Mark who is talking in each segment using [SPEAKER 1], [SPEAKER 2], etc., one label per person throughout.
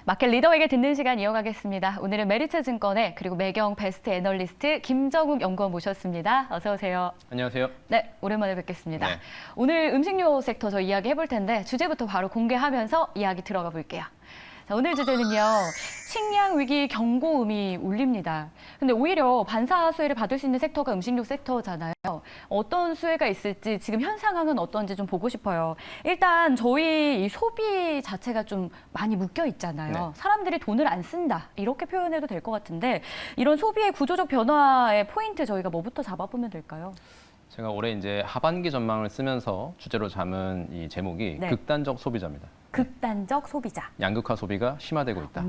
[SPEAKER 1] 마켓 리더에게 듣는 시간 이어가겠습니다. 오늘은 메리츠증권의 그리고 매경 베스트 애널리스트 김정욱 연구원 모셨습니다. 어서 오세요.
[SPEAKER 2] 안녕하세요.
[SPEAKER 1] 네, 오랜만에 뵙겠습니다.
[SPEAKER 2] 네.
[SPEAKER 1] 오늘 음식료 섹터 저 이야기 해볼 텐데 주제부터 바로 공개하면서 이야기 들어가 볼게요. 자, 오늘 주제는요. 식량 위기 경고음이 울립니다. 근데 오히려 반사 수혜를 받을 수 있는 섹터가 음식료 섹터잖아요. 어떤 수혜가 있을지 지금 현 상황은 어떤지 좀 보고 싶어요. 일단 저희 이 소비 자체가 좀 많이 묶여 있잖아요.
[SPEAKER 2] 네.
[SPEAKER 1] 사람들이 돈을 안 쓴다 이렇게 표현해도 될 것 같은데 이런 소비의 구조적 변화의 포인트 저희가 뭐부터 잡아보면 될까요?
[SPEAKER 2] 제가 올해 이제 하반기 전망을 쓰면서 주제로 잡은 이 제목이
[SPEAKER 1] 네.
[SPEAKER 2] 극단적 소비자입니다.
[SPEAKER 1] 극단적 소비자.
[SPEAKER 2] 양극화 소비가 심화되고 있다.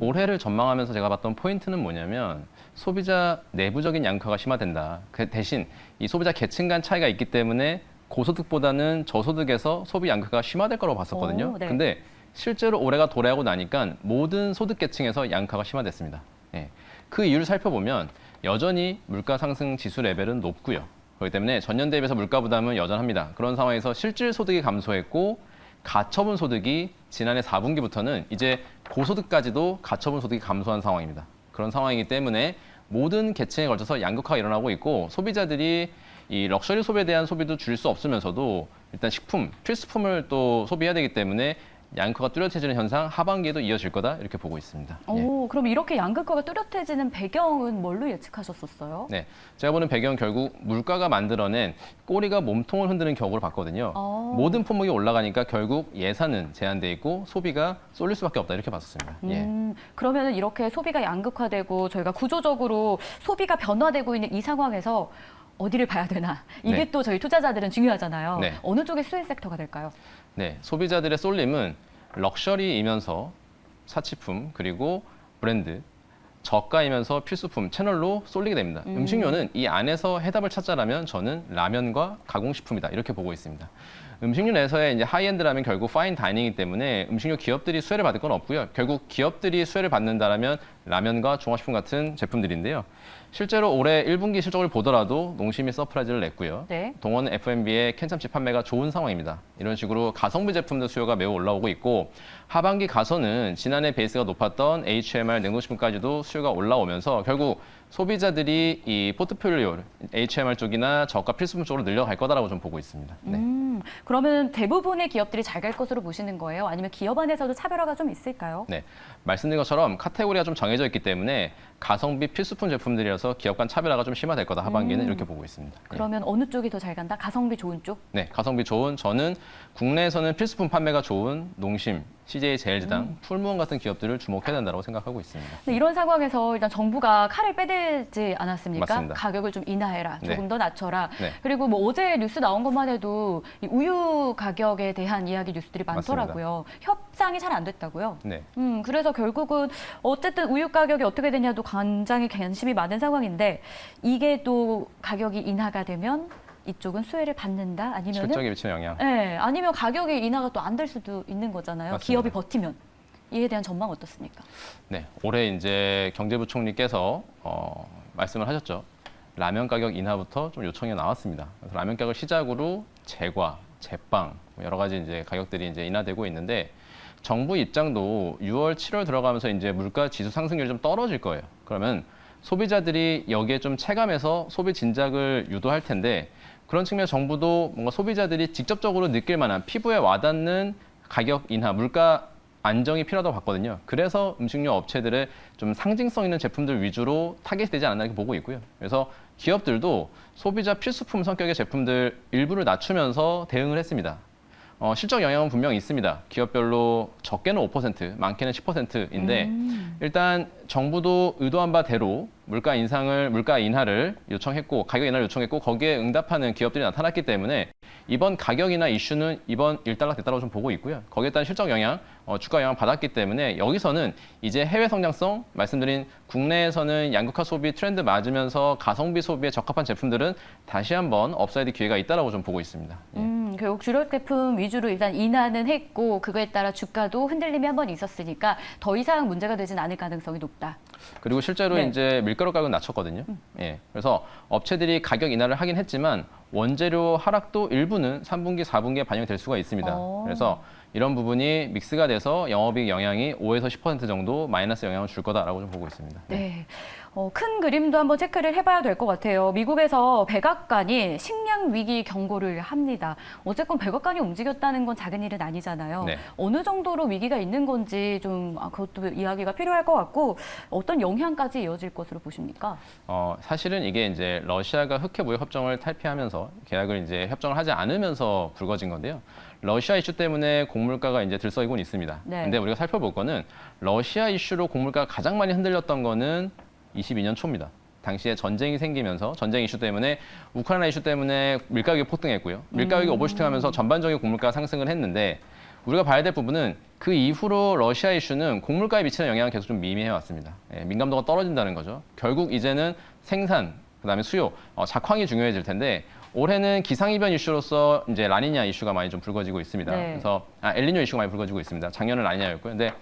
[SPEAKER 2] 올해를 전망하면서 제가 봤던 포인트는 뭐냐면 소비자 내부적인 양극화가 심화된다. 그 대신 이 소비자 계층 간 차이가 있기 때문에 고소득보다는 저소득에서 소비 양극화가 심화될 거라고 봤었거든요.
[SPEAKER 1] 오, 네.
[SPEAKER 2] 근데 실제로 올해가 도래하고 나니까 모든 소득 계층에서 양극화가 심화됐습니다. 예. 그 이유를 살펴보면 여전히 물가 상승 지수 레벨은 높고요. 그렇기 때문에 전년 대비해서 물가 부담은 여전합니다. 그런 상황에서 실질 소득이 감소했고 가처분 소득이 지난해 4분기부터는 이제 고소득까지도 가처분 소득이 감소한 상황입니다. 그런 상황이기 때문에 모든 계층에 걸쳐서 양극화가 일어나고 있고 소비자들이 이 럭셔리 소비에 대한 소비도 줄일 수 없으면서도 일단 식품, 필수품을 또 소비해야 되기 때문에 양극화가 뚜렷해지는 현상 하반기에도 이어질 거다 이렇게 보고 있습니다.
[SPEAKER 1] 오, 그럼 이렇게 양극화가 뚜렷해지는 배경은 뭘로 예측하셨었어요?
[SPEAKER 2] 네, 제가 보는 배경은 결국 물가가 만들어낸 꼬리가 몸통을 흔드는 격으로 봤거든요. 모든 품목이 올라가니까 결국 예산은 제한돼 있고 소비가 쏠릴 수밖에 없다 이렇게 봤었습니다. 예.
[SPEAKER 1] 그러면 이렇게 소비가 양극화되고 저희가 구조적으로 소비가 변화되고 있는 이 상황에서 어디를 봐야 되나? 이게
[SPEAKER 2] 네.
[SPEAKER 1] 또 저희 투자자들은 중요하잖아요.
[SPEAKER 2] 네.
[SPEAKER 1] 어느 쪽의 수혜 섹터가 될까요?
[SPEAKER 2] 네, 소비자들의 쏠림은 럭셔리이면서 사치품 그리고 브랜드, 저가이면서 필수품 채널로 쏠리게 됩니다. 음식료는 이 안에서 해답을 찾자라면 저는 라면과 가공식품이다 이렇게 보고 있습니다. 음식료 내에서의 이제 하이엔드라면 결국 파인 다이닝이기 때문에 음식료 기업들이 수혜를 받을 건 없고요. 결국 기업들이 수혜를 받는다라면 라면과 종합식품 같은 제품들인데요. 실제로 올해 1분기 실적을 보더라도 농심이 서프라이즈를 냈고요.
[SPEAKER 1] 네.
[SPEAKER 2] 동원 F&B의 캔참치 판매가 좋은 상황입니다. 이런 식으로 가성비 제품들 수요가 매우 올라오고 있고 하반기 가서는 지난해 베이스가 높았던 HMR 냉동식품까지도 수요가 올라오면서 결국 소비자들이 이 포트폴리오 HMR 쪽이나 저가 필수품 쪽으로 늘려갈 거다라고 좀 보고 있습니다. 네.
[SPEAKER 1] 그러면 대부분의 기업들이 잘 갈 것으로 보시는 거예요? 아니면 기업 안에서도 차별화가 좀 있을까요?
[SPEAKER 2] 네, 말씀드린 것처럼 카테고리가 좀 정해져 있기 때문에 가성비 필수품 제품들이라서 기업 간 차별화가 좀 심화될 거다 하반기는 이렇게 보고 있습니다.
[SPEAKER 1] 그러면 어느 쪽이 더 잘 간다? 가성비 좋은 쪽?
[SPEAKER 2] 네, 가성비 좋은 저는 국내에서는 필수품 판매가 좋은 농심, CJ 제일제당, 풀무원 같은 기업들을 주목해야 된다고 생각하고 있습니다.
[SPEAKER 1] 근데 이런 상황에서 일단 정부가 칼을 빼들지 않았습니까?
[SPEAKER 2] 맞습니다.
[SPEAKER 1] 가격을 좀 인하해라, 조금
[SPEAKER 2] 네.
[SPEAKER 1] 더 낮춰라.
[SPEAKER 2] 네.
[SPEAKER 1] 그리고 뭐 어제 뉴스 나온 것만 해도 이 우유 가격에 대한 이야기 뉴스들이 많더라고요. 협상이 잘 안 됐다고요.
[SPEAKER 2] 네.
[SPEAKER 1] 그래서 결국은 어쨌든 우유 가격이 어떻게 되냐도 굉장히 관심이 많은 상황인데 이게 또 가격이 인하가 되면 이쪽은 수혜를 받는다 아니면은
[SPEAKER 2] 실적에 미치는 영향.
[SPEAKER 1] 네, 아니면 가격이 인하가 또 안 될 수도 있는 거잖아요.
[SPEAKER 2] 맞습니다.
[SPEAKER 1] 기업이 버티면. 이에 대한 전망 어떻습니까?
[SPEAKER 2] 네, 올해 이제 경제부총리께서 말씀을 하셨죠. 라면 가격 인하부터 좀 요청이 나왔습니다. 그래서 라면 가격을 시작으로 제과, 제빵 여러 가지 이제 가격들이 이제 인하되고 있는데 정부 입장도 6월, 7월 들어가면서 이제 물가 지수 상승률이 좀 떨어질 거예요. 그러면 소비자들이 여기에 좀 체감해서 소비 진작을 유도할 텐데 그런 측면에서 정부도 뭔가 소비자들이 직접적으로 느낄 만한 피부에 와닿는 가격 인하, 물가 안정이 필요하다고 봤거든요. 그래서 음식료 업체들의 좀 상징성 있는 제품들 위주로 타겟이 되지 않았나 이렇게 보고 있고요. 그래서 기업들도 소비자 필수품 성격의 제품들 일부를 낮추면서 대응을 했습니다. 실적 영향은 분명히 있습니다. 기업별로 적게는 5%, 많게는 10%인데 일단 정부도 의도한 바대로 물가 인하를 요청했고 가격 인하를 요청했고 거기에 응답하는 기업들이 나타났기 때문에 이번 가격 인하 이슈는 이번 일단락됐다고 좀 보고 있고요. 거기에 따른 실적 영향, 주가 영향 받았기 때문에 여기서는 이제 해외 성장성, 말씀드린 국내에서는 양극화 소비 트렌드 맞으면서 가성비 소비에 적합한 제품들은 다시 한번 업사이드 기회가 있다라고 좀 보고 있습니다. 예.
[SPEAKER 1] 결국 주력 제품 위주로 일단 인하는 했고 그거에 따라 주가도 흔들림이 한번 있었으니까 더 이상 문제가 되진 않을 가능성이 높다.
[SPEAKER 2] 그리고 실제로
[SPEAKER 1] 네.
[SPEAKER 2] 이제 밀가루 가격은 낮췄거든요. 예. 그래서 업체들이 가격 인하를 하긴 했지만 원재료 하락도 일부는 3분기, 4분기에 반영될 수가 있습니다. 그래서 이런 부분이 믹스가 돼서 영업이익 영향이 5에서 10% 정도 마이너스 영향을 줄 거다라고 좀 보고 있습니다.
[SPEAKER 1] 네. 큰 그림도 한번 체크를 해봐야 될 것 같아요. 미국에서 백악관이 식량 위기 경고를 합니다. 어쨌건 백악관이 움직였다는 건 작은 일은 아니잖아요.
[SPEAKER 2] 네.
[SPEAKER 1] 어느 정도로 위기가 있는 건지 좀 그것도 이야기가 필요할 것 같고 어떤 영향까지 이어질 것으로 보십니까?
[SPEAKER 2] 사실은 이게 이제 러시아가 흑해 무역 협정을 탈피하면서 계약을 이제 협정을 하지 않으면서 불거진 건데요. 러시아 이슈 때문에 곡물가가 이제 들썩이곤 있습니다.
[SPEAKER 1] 네.
[SPEAKER 2] 근데 우리가 살펴볼 거는 러시아 이슈로 곡물가가 가장 많이 흔들렸던 거는 22년 초입니다. 당시에 전쟁이 생기면서 전쟁 이슈 때문에 우크라이나 이슈 때문에 밀가격이 폭등했고요. 밀가격이 오버슈팅하면서 전반적인 곡물가 상승을 했는데 우리가 봐야 될 부분은 그 이후로 러시아 이슈는 곡물가에 미치는 영향은 계속 좀 미미해 왔습니다. 민감도가 떨어진다는 거죠. 결국 이제는 생산, 그다음에 수요, 작황이 중요해질 텐데 올해는 기상이변 이슈로서 이제 라니냐 이슈가 많이 좀 불거지고 있습니다.
[SPEAKER 1] 네.
[SPEAKER 2] 그래서 엘니뇨 이슈가 많이 불거지고 있습니다. 작년은 라니냐였고요. 근데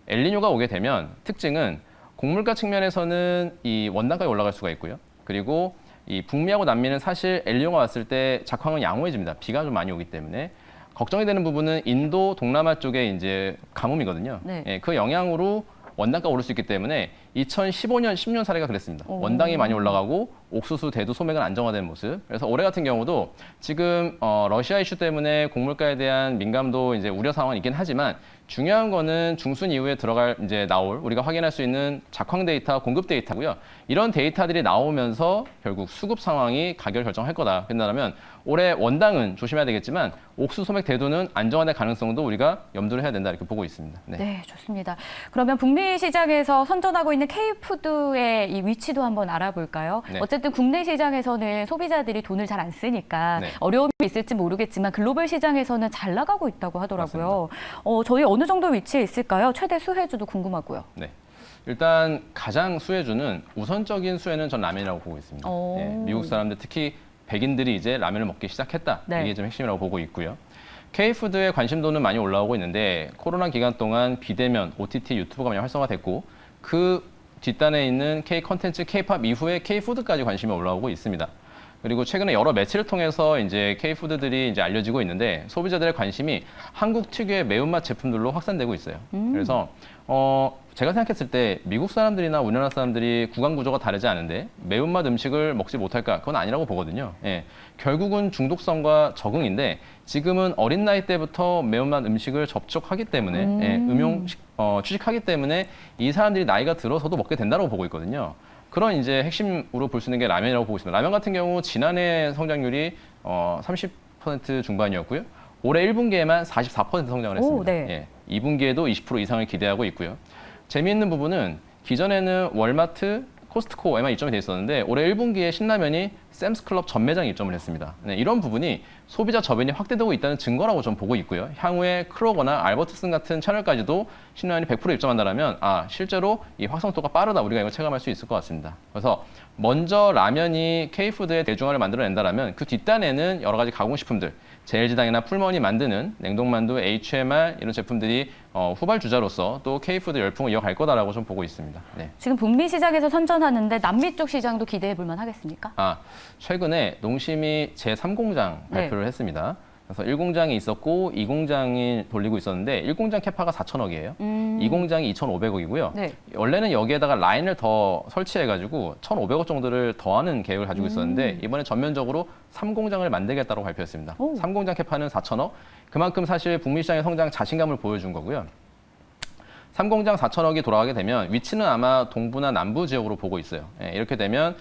[SPEAKER 2] 엘니뇨가 오게 되면 특징은 곡물가 측면에서는 이 원단가가 올라갈 수가 있고요. 그리고 이 북미하고 남미는 사실 엘니뇨가 왔을 때 작황은 양호해집니다. 비가 좀 많이 오기 때문에 걱정이 되는 부분은 인도 동남아 쪽에 이제 가뭄이거든요.
[SPEAKER 1] 네.
[SPEAKER 2] 그 영향으로 원단가 오를 수 있기 때문에 2015년, 10년 사례가 그랬습니다.
[SPEAKER 1] 오.
[SPEAKER 2] 원당이 많이 올라가고 옥수수, 대두, 소매가 안정화된 모습. 그래서 올해 같은 경우도 지금 러시아 이슈 때문에 곡물가에 대한 민감도 이제 우려 상황이 있긴 하지만 중요한 거는 중순 이후에 나올 우리가 확인할 수 있는 작황 데이터, 공급 데이터고요. 이런 데이터들이 나오면서 결국 수급 상황이 가격을 결정할 거다. 그렇다면 올해 원당은 조심해야 되겠지만 옥수수, 소맥, 대두는 안정화될 가능성도 우리가 염두를 해야 된다 이렇게 보고 있습니다.
[SPEAKER 1] 네, 좋습니다. 그러면 북미 시장에서 선전하고 있는 K푸드의 이 위치도 한번 알아볼까요?
[SPEAKER 2] 네.
[SPEAKER 1] 어쨌든 국내 시장에서는 소비자들이 돈을 잘 안 쓰니까
[SPEAKER 2] 네.
[SPEAKER 1] 어려움이 있을지 모르겠지만 글로벌 시장에서는 잘 나가고 있다고 하더라고요. 저희 어느 정도 위치에 있을까요? 최대 수혜주도 궁금하고요.
[SPEAKER 2] 네. 일단 가장 수혜주는 우선적인 수혜는 전 라면이라고 보고 있습니다. 미국 사람들 특히 백인들이 이제 라면을 먹기 시작했다.
[SPEAKER 1] 네.
[SPEAKER 2] 이게 좀 핵심이라고 보고 있고요. K푸드의 관심도는 많이 올라오고 있는데 코로나 기간 동안 비대면, OTT, 유튜브가 많이 활성화됐고 그 뒷단에 있는 K 컨텐츠, K팝 이후에 K푸드까지 관심이 올라오고 있습니다. 그리고 최근에 여러 매체를 통해서 이제 K푸드들이 이제 알려지고 있는데 소비자들의 관심이 한국 특유의 매운맛 제품들로 확산되고 있어요. 그래서 제가 생각했을 때 미국 사람들이나 우리나라 사람들이 구강 구조가 다르지 않은데 매운맛 음식을 먹지 못할까? 그건 아니라고 보거든요. 결국은 중독성과 적응인데 지금은 어린 나이 때부터 매운맛 음식을 접촉하기 때문에 취식하기 때문에 이 사람들이 나이가 들어서도 먹게 된다고 보고 있거든요. 그런 이제 핵심으로 볼 수 있는 게 라면이라고 보고 있습니다. 라면 같은 경우 지난해 성장률이 30% 중반이었고요. 올해 1분기에만 44% 성장을 했습니다.
[SPEAKER 1] 오, 네.
[SPEAKER 2] 2분기에도 20% 이상을 기대하고 있고요. 재미있는 부분은 기존에는 월마트, 코스트코에만 입점이 돼 있었는데 올해 1분기에 신라면이 샘스클럽 전 매장에 입점을 했습니다. 이런 부분이 소비자 저변이 확대되고 있다는 증거라고 좀 보고 있고요. 향후에 크로거나 알버트슨 같은 채널까지도 신라면이 100% 입점한다면 실제로 이 확산도가 빠르다 우리가 이걸 체감할 수 있을 것 같습니다. 그래서 먼저 라면이 K푸드의 대중화를 만들어낸다면 그 뒷단에는 여러 가지 가공식품들 제일지당이나 풀먼이 만드는 냉동만두, HMR 이런 제품들이 후발주자로서 또 K푸드 열풍을 이어갈 거다라고 좀 보고 있습니다. 네.
[SPEAKER 1] 지금 북미 시장에서 선전하는데 남미 쪽 시장도 기대해 볼 만하겠습니까?
[SPEAKER 2] 최근에 농심이 제3공장 발표를 했습니다. 그래서 1공장이 있었고 2공장이 돌리고 있었는데 1공장 캐파가 4천억이에요. 2공장이 2,500억이고요.
[SPEAKER 1] 네.
[SPEAKER 2] 원래는 여기에다가 라인을 더 설치해가지고 1,500억 정도를 더하는 계획을 가지고 있었는데 이번에 전면적으로 3공장을 만들겠다고 발표했습니다.
[SPEAKER 1] 오.
[SPEAKER 2] 3공장 캐파는 4천억. 그만큼 사실 북미 시장의 성장 자신감을 보여준 거고요. 3공장 4천억이 돌아가게 되면 위치는 아마 동부나 남부 지역으로 보고 있어요. 이렇게 되면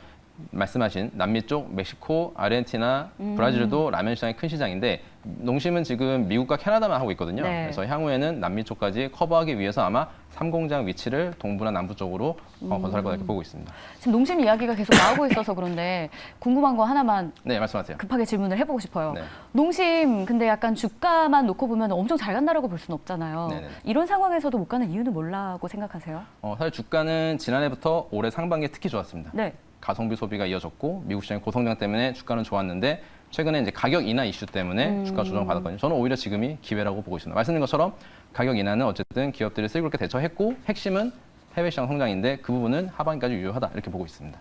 [SPEAKER 2] 말씀하신 남미 쪽 멕시코, 아르헨티나, 브라질도 라면 시장이 큰 시장인데 농심은 지금 미국과 캐나다만 하고 있거든요.
[SPEAKER 1] 네.
[SPEAKER 2] 그래서 향후에는 남미 쪽까지 커버하기 위해서 아마 3공장 위치를 동부나 남부 쪽으로 건설할 거다 이렇게 보고 있습니다.
[SPEAKER 1] 지금 농심 이야기가 계속 나오고 있어서 그런데 궁금한 거 하나만
[SPEAKER 2] 네, 말씀하세요.
[SPEAKER 1] 급하게 질문을 해보고 싶어요.
[SPEAKER 2] 네.
[SPEAKER 1] 농심 근데 약간 주가만 놓고 보면 엄청 잘 간다라고 볼 수는 없잖아요.
[SPEAKER 2] 네네.
[SPEAKER 1] 이런 상황에서도 못 가는 이유는 뭐라고 생각하세요?
[SPEAKER 2] 사실 주가는 지난해부터 올해 상반기에 특히 좋았습니다.
[SPEAKER 1] 네.
[SPEAKER 2] 가성비 소비가 이어졌고 미국 시장의 고성장 때문에 주가는 좋았는데 최근에 이제 가격 인하 이슈 때문에 주가 조정을 받았거든요. 저는 오히려 지금이 기회라고 보고 있습니다. 말씀드린 것처럼 가격 인하는 어쨌든 기업들이 슬기롭게 대처했고 핵심은 해외 시장 성장인데 그 부분은 하반기까지 유효하다 이렇게 보고 있습니다.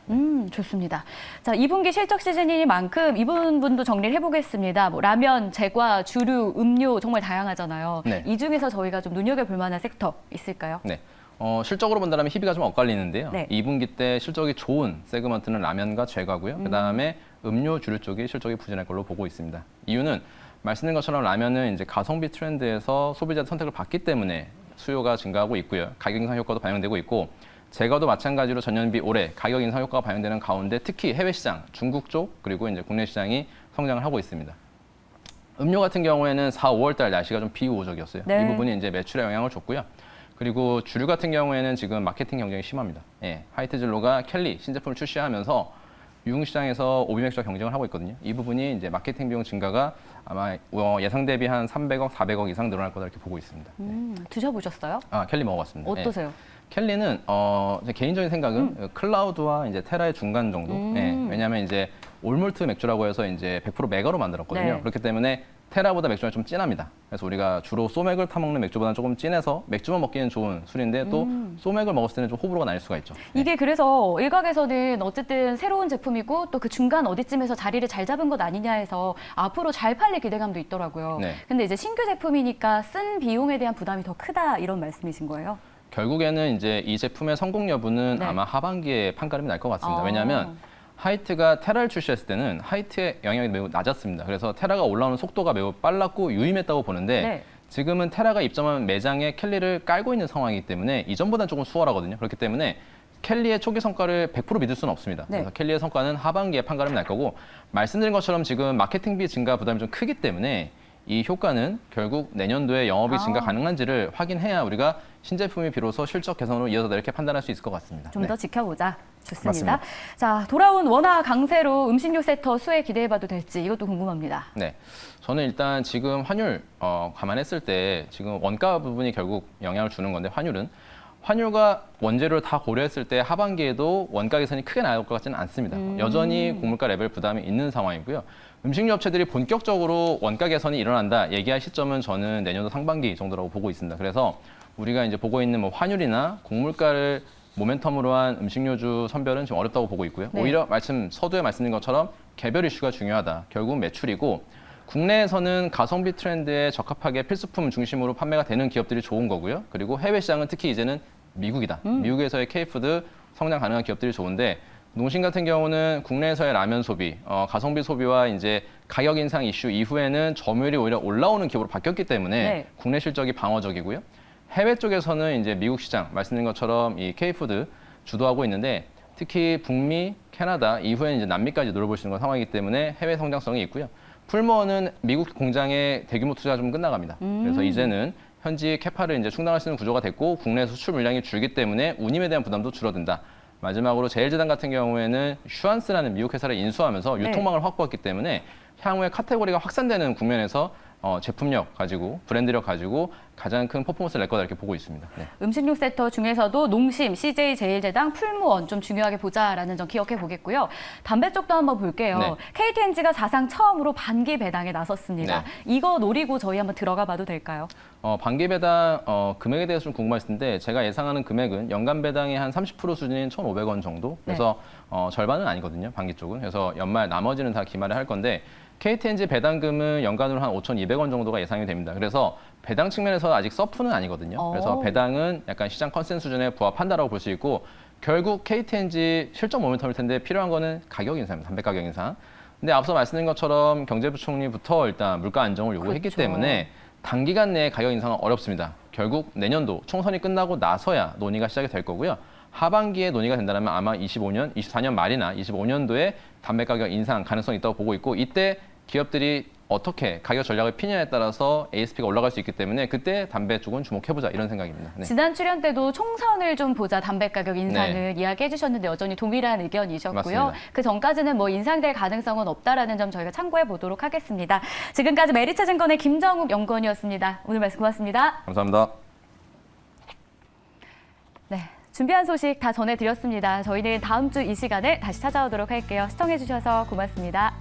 [SPEAKER 1] 좋습니다. 자, 2분기 실적 시즌이니만큼 이 부분도 정리를 해보겠습니다. 뭐 라면, 제과, 주류, 음료 정말 다양하잖아요.
[SPEAKER 2] 네.
[SPEAKER 1] 이 중에서 저희가 좀 눈여겨볼 만한 섹터 있을까요?
[SPEAKER 2] 네. 실적으로 본다면 희비가 좀 엇갈리는데요.
[SPEAKER 1] 네.
[SPEAKER 2] 2분기 때 실적이 좋은 세그먼트는 라면과 제과고요. 그다음에 음료, 주류 쪽이 실적이 부진할 걸로 보고 있습니다. 이유는 말씀드린 것처럼 라면은 이제 가성비 트렌드에서 소비자 선택을 받기 때문에 수요가 증가하고 있고요. 가격 인상 효과도 반영되고 있고 제과도 마찬가지로 전년비 올해 가격 인상 효과가 반영되는 가운데 특히 해외 시장, 중국 쪽 그리고 이제 국내 시장이 성장을 하고 있습니다. 음료 같은 경우에는 4, 5월 달 날씨가 좀 비우호적이었어요.
[SPEAKER 1] 네.
[SPEAKER 2] 이 부분이 이제 매출에 영향을 줬고요. 그리고 주류 같은 경우에는 지금 마케팅 경쟁이 심합니다. 예, 화이트진로가 켈리 신제품을 출시하면서 유흥시장에서 오비맥스와 경쟁을 하고 있거든요. 이 부분이 이제 마케팅 비용 증가가 아마 예상 대비 한 300억, 400억 이상 늘어날 거다 이렇게 보고 있습니다.
[SPEAKER 1] 드셔보셨어요?
[SPEAKER 2] 켈리 먹어봤습니다.
[SPEAKER 1] 어떠세요?
[SPEAKER 2] 예. 켈리는 제 개인적인 생각은 클라우드와 이제 테라의 중간 정도. 예, 왜냐하면 이제 올몰트 맥주라고 해서 이제 100% 메가로 만들었거든요.
[SPEAKER 1] 네.
[SPEAKER 2] 그렇기 때문에 테라보다 맥주가 좀 진합니다. 그래서 우리가 주로 소맥을 타먹는 맥주보다는 조금 진해서 맥주만 먹기는 좋은 술인데 또 소맥을 먹었을 때는 좀 호불호가 나뉠 수가 있죠.
[SPEAKER 1] 이게 그래서 일각에서는 어쨌든 새로운 제품이고 또 그 중간 어디쯤에서 자리를 잘 잡은 것 아니냐 해서 앞으로 잘 팔릴 기대감도 있더라고요.
[SPEAKER 2] 네.
[SPEAKER 1] 근데 이제 신규 제품이니까 쓴 비용에 대한 부담이 더 크다 이런 말씀이신 거예요?
[SPEAKER 2] 결국에는 이제 이 제품의 성공 여부는
[SPEAKER 1] 네.
[SPEAKER 2] 아마 하반기에 판가름이 날 것 같습니다.
[SPEAKER 1] 아.
[SPEAKER 2] 왜냐하면 하이트가 테라를 출시했을 때는 하이트의 영향이 매우 낮았습니다. 그래서 테라가 올라오는 속도가 매우 빨랐고 유임했다고 보는데
[SPEAKER 1] 네.
[SPEAKER 2] 지금은 테라가 입점한 매장에 켈리를 깔고 있는 상황이기 때문에 이전보다는 조금 수월하거든요. 그렇기 때문에 켈리의 초기 성과를 100% 믿을 수는 없습니다.
[SPEAKER 1] 네.
[SPEAKER 2] 그래서 켈리의 성과는 하반기에 판가름이 날 거고 말씀드린 것처럼 지금 마케팅비 증가 부담이 좀 크기 때문에 이 효과는 결국 내년도에 영업이 증가 가능한지를 확인해야 우리가 신제품이 비로소 실적 개선으로 이어서다 이렇게 판단할 수 있을 것 같습니다.
[SPEAKER 1] 좀 더 지켜보자. 좋습니다.
[SPEAKER 2] 맞습니다.
[SPEAKER 1] 자, 돌아온 원화 강세로 음식료 섹터 수혜 기대해봐도 될지 이것도 궁금합니다.
[SPEAKER 2] 네, 저는 일단 지금 환율 감안했을 때 지금 원가 부분이 결국 영향을 주는 건데 환율과 원재료를 다 고려했을 때 하반기에도 원가 개선이 크게 나올 것 같지는 않습니다. 여전히 곡물가 레벨 부담이 있는 상황이고요. 음식료 업체들이 본격적으로 원가 개선이 일어난다 얘기할 시점은 저는 내년도 상반기 정도라고 보고 있습니다. 그래서 우리가 이제 보고 있는 뭐 환율이나 곡물가를 모멘텀으로 한 음식료주 선별은 좀 어렵다고 보고 있고요.
[SPEAKER 1] 네.
[SPEAKER 2] 오히려 서두에 말씀드린 것처럼 개별 이슈가 중요하다. 결국 매출이고 국내에서는 가성비 트렌드에 적합하게 필수품 중심으로 판매가 되는 기업들이 좋은 거고요. 그리고 해외 시장은 특히 이제는 미국이다. 미국에서의 K푸드 성장 가능한 기업들이 좋은데 농심 같은 경우는 국내에서의 라면 소비, 가성비 소비와 이제 가격 인상 이슈 이후에는 점유율이 오히려 올라오는 기업으로 바뀌었기 때문에
[SPEAKER 1] 네.
[SPEAKER 2] 국내 실적이 방어적이고요. 해외 쪽에서는 이제 미국 시장 말씀드린 것처럼 이 K푸드 주도하고 있는데 특히 북미, 캐나다 이후에는 이제 남미까지 노려볼 수 있는 상황이기 때문에 해외 성장성이 있고요. 풀무원은 미국 공장의 대규모 투자가 좀 끝나갑니다. 그래서 이제는 현지 캐파를 이제 충당할 수 있는 구조가 됐고 국내 수출 물량이 줄기 때문에 운임에 대한 부담도 줄어든다. 마지막으로 제일제당 같은 경우에는 슈안스라는 미국 회사를 인수하면서 유통망을 확보했기 때문에 향후에 카테고리가 확산되는 국면에서 제품력 가지고 브랜드력 가지고 가장 큰 퍼포먼스를 낼 거다 이렇게 보고 있습니다. 네.
[SPEAKER 1] 음식료 섹터 중에서도 농심, CJ 제일제당, 풀무원 좀 중요하게 보자라는 점 기억해 보겠고요. 담배 쪽도 한번 볼게요.
[SPEAKER 2] 네.
[SPEAKER 1] KTNG가 사상 처음으로 반기 배당에 나섰습니다.
[SPEAKER 2] 네.
[SPEAKER 1] 이거 노리고 저희 한번 들어가 봐도 될까요?
[SPEAKER 2] 반기 배당 금액에 대해서 좀 궁금하실 텐데 제가 예상하는 금액은 연간 배당의 한 30% 수준인 1,500원 정도. 그래서 절반은 아니거든요. 반기 쪽은. 그래서 연말 나머지는 다 기말에 할 건데 KTNG 배당금은 연간으로 한 5,200원 정도가 예상이 됩니다. 그래서 배당 측면에서 아직 서프는 아니거든요. 그래서 배당은 약간 시장 컨센 수준에 부합한다라고 볼 수 있고 결국 KTNG 실적 모멘텀일 텐데 필요한 거는 가격 인상입니다. 담배 가격 인상. 근데 앞서 말씀드린 것처럼 경제부총리부터 일단 물가 안정을 요구했기
[SPEAKER 1] 그렇죠.
[SPEAKER 2] 때문에 단기간 내에 가격 인상은 어렵습니다. 결국 내년도 총선이 끝나고 나서야 논의가 시작이 될 거고요. 하반기에 논의가 된다면 아마 24년 말이나 25년도에 담배 가격 인상 가능성이 있다고 보고 있고 이때 기업들이 어떻게 가격 전략을 피냐에 따라서 ASP가 올라갈 수 있기 때문에 그때 담배 쪽은 주목해보자 이런 생각입니다. 네.
[SPEAKER 1] 지난 출연 때도 총선을 좀 보자 담배 가격 인상을 이야기해 주셨는데 여전히 동일한 의견이셨고요.
[SPEAKER 2] 맞습니다.
[SPEAKER 1] 그 전까지는 뭐 인상될 가능성은 없다라는 점 저희가 참고해 보도록 하겠습니다. 지금까지 메리츠증권의 김정욱 연구원이었습니다. 오늘 말씀 고맙습니다.
[SPEAKER 2] 감사합니다.
[SPEAKER 1] 네, 준비한 소식 다 전해드렸습니다. 저희는 다음 주 이 시간에 다시 찾아오도록 할게요. 시청해 주셔서 고맙습니다.